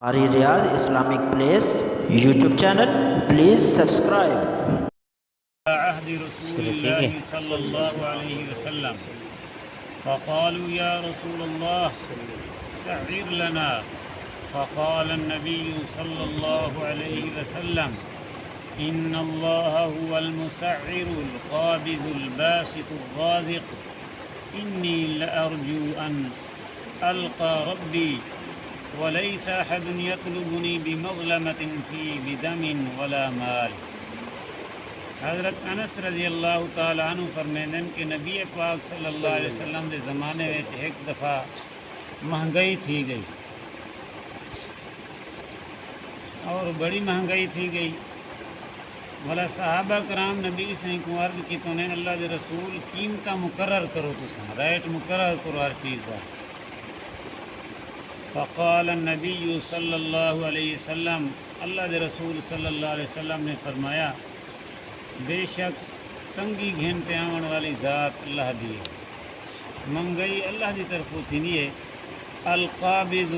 Ari Riaz Islamic Place YouTube channel, please subscribe. عهد رسول الله صلى الله عليه وسلم فقالوا يا رسول الله سعر لنا، فقال النبي صلى الله عليه وسلم إن الله هو المسعر القابض الباسط الرازق، إني لأرجو أن ألقى ربي وليس أحد يطلبني بمظلمة في بدم ولا مال۔ حضرت انس رضی اللہ تعالیٰ عنہ فرمیندن کہ نبی پاک صلی اللہ علیہ وسلم دے زمانے میں ایک دفعہ مہنگائی تھی گئی اور بڑی مہنگائی تھی گئی۔ بھلا صحابہ کرام نبی سے کو عرض کی تو نے اللہ دے رسول قیمتہ مقرر کرو، تساں ریٹ مقرر کرو ہر چیز کا۔ فقال النبی صلی اللہ علیہ وسلم، اللہ دے رسول صلی اللہ علیہ وسلم نے فرمایا بے شک تنگی گھنتے آون والی ذات اللہ دی ہے، منگئی اللہ دی طرف تھی نہیں ہے۔ القابض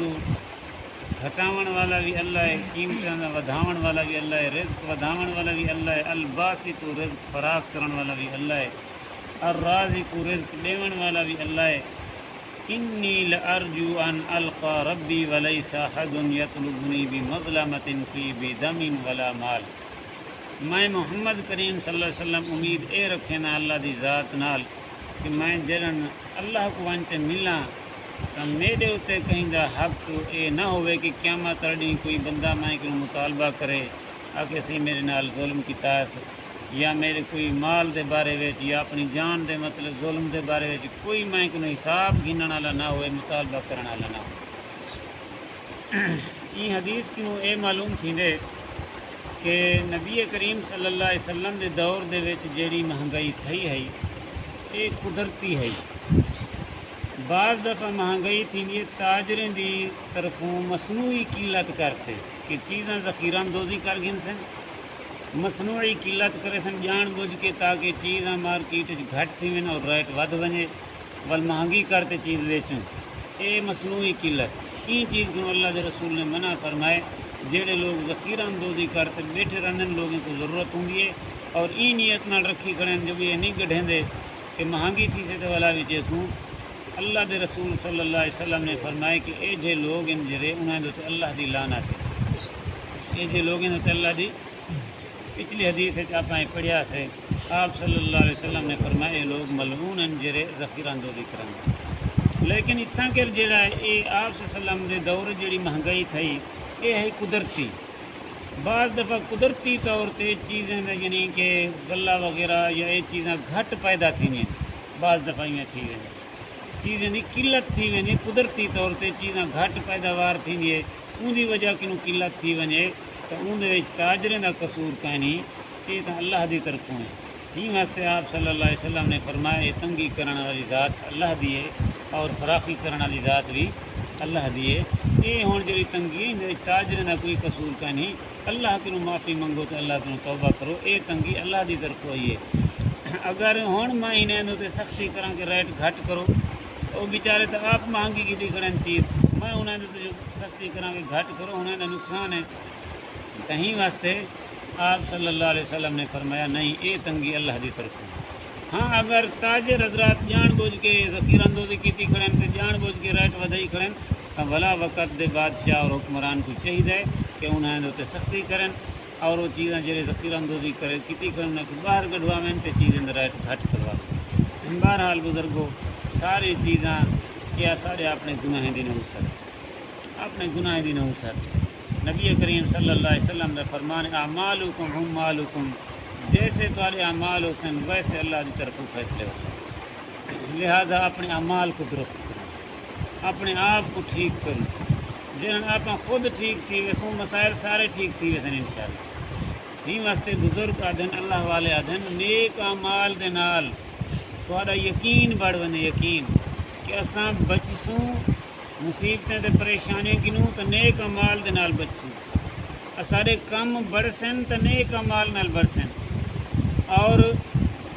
گھٹاون والا بھی اللہ ہے، قیمتاں دا ودھاون والا بھی اللہ ہے، رزق ودھاون والا بھی اللہ ہے۔ الباسط رزق فراخ کرن والا بھی اللہ ہے۔ الرازق رزق دیون والا بھی اللہ ہے۔ انی لارجو ان القى ربی ولیس احد یطلبنی بمظلمۃ فی بدم ولا مال۔ میں محمد کریم صلی اللہ علیہ وسلم امید اے رکھے نا اللہ دی ذات نال کہ میں جرن اللہ کو وانتے ملا تو میرے اتے کہیں دا حق اے نہ ہوئے کہ قیامت ترڈی کوئی بندہ میں کو مطالبہ کرے آکے سی میرے نال ظلم کی تاس، یا میرے کوئی مال دے بارے وچ یا اپنی جان دے مطلب ظلم دے بارے وچ کوئی میں کو حساب گنن والا نہ ہوئے، مطالبہ کرن والا نہ ہوئے۔ یہ حدیث کنوں اے معلوم تھیندے کہ نبی کریم صلی اللہ علیہ وسلم دے دور دے وچ جیڑی مہنگائی تھی ہے یہ قدرتی ہے۔ بعض دفعہ مہنگائی تھی یہ تاجریں دی طرفوں مصنوعی قلت کرتے کہ چیزاں ذخیرہ اندوزی کر گن سن، مصنوعی قلت کرے سن جان بوجھ کے تاکہ چیزاں مارکیٹ گھٹ تھی ون اور ریٹ ود ونے ول مہنگی کرتے چیز ویچوں، اے مصنوعی قلت۔ این چیز کو اللہ دے رسول نے منع فرمائے۔ جڑے لوگ ذخیرہ اندوزی کرتے بیٹھے رہنے لوگوں کو ضرورت ہوں ہے اور ای نیت نال رکھی کھڑے جب یہ نہیں گڈھیں دے کہ مہنگی تھی سے تو والا بھی چیسوں۔ اللہ دے رسول صلی اللہ علیہ وسلم نے فرمائے کہ اے جے لوگ ان جرے انہیں دے اللہ دی لعنت ہے، اے جے لوگ ان اللہ دی۔ پچھلی حدیث ہے آپ پڑھیا سے آپ صلی اللہ علیہ وسلم نے فرمایا اے لوگ ملعون ان جرے ذخیرہ اندوزی کریں۔ لیکن اتنا کر جڑا اے آپ صلی اللہ علیہ وسلم دے دور جڑی مہنگائی تھی یہ ہے قدرتی۔ بعض دفعہ قدرتی طور تے چیزیں یعنی کہ غلہ وغیرہ یا یہ چیزیں گھٹ پیدا تھی ہیں، بعض دفعہ یہ تھی ویں چیزیں دی قلت تھی ویں قدرتی طور تے چیزیں گھٹ پیداوار تھی ہیں، ان دی وجہ کنوں قلت تھی ونے تو ان دے تاجریں دا قصور کہنی یہ تو اللہ دی طرفوں ہے۔ ہی واسطے آپ صلی اللہ علیہ وسلم نے فرمایا یہ تنگی کرنے والی ذات اللہ دی ہے اور فراخی کرنے والی ذات بھی اللہ دی ہے۔ یہ ہون جڑی تنگی تاجریں دا کوئی قصور کا نہیں، اللہ کو معافی منگو تو اللہ کو توبہ کرو، یہ تنگی اللہ دی طرف ہوئی ہے۔ اگر ہون میں انہیں تے سختی کراں کہ ریٹ گھٹ کرو، وہ بیچارے تو آپ مہنگی کی کھڑے چیز، میں انہیں تو سختی کراں کہ گھٹ کرو، انہیں دا نقصان ہے۔ کہیں واسطے آپ صلی اللہ علیہ وسلم نے فرمایا نہیں یہ تنگی اللہ دی طرف ہے۔ ہاں اگر تاجر حضرات جان بوجھ کے ذخیرہ اندوزی کیتی کھڑے تو جان بوجھ کے ریٹ ودائی کھڑے تو بھلا وقت دے بادشاہ اور حکمران کو چاہیے کہ انہیں تے سختی کریں اور وہ چیزیں جڑے ذخیرہ اندوزی کرے کیتی کھڑے انہیں کو باہر کڈواویں تے چیزیں ریٹ گھٹ کروا۔ بہرحال بزرگو ساری چیزاں یہ سارے اپنے گناہ دی نحوست، اپنے گناہ دی نحوست۔ نبی کریم صلی اللہ علیہ وسلم نے فرمان اعمالکم عمالکم، جیسے تمہارے اعمال حسن ویسے اللہ کی طرف فیصلے ہو، لہذا اپنے اعمال کو درست کریں، اپنے آپ کو ٹھیک کریں۔ جن آپ خود ٹھیک تھی ویسوں مسائل سارے ٹھیک تھی ویسے انشاءاللہ۔ ہی واسطے بزرگ آدھن اللہ والے آدھن نیک اعمال دے نال تہاڈا یقین بڑھ ونے، یقین کہ اساں بچسوں مصیبتیں تے پریشانیاں کنوں تو نیک اعمال دے نال بچسوں، سارے کم بڑھسن تو نیک اعمال نال بڑھسن، اور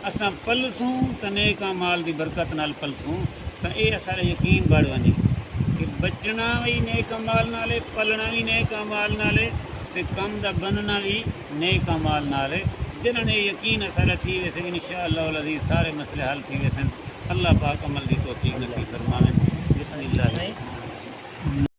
اساں پلسوں تو نیک اعمال دی برکت نال پلسوں تو اے سارے یقین بڑھ ونے کہ بچنا بھی نیک امال نالے، پلنا بھی نیک امال نالے، تے کم دا بننا بھی نیک امال نالے. جنہوں نے یقین اصل تھی ویسے انشاءاللہ العزیز سارے مسئلے حل تھی ویسے. اللہ پاک عمل دی توفیق نصیب فرمائے. بسم اللہ.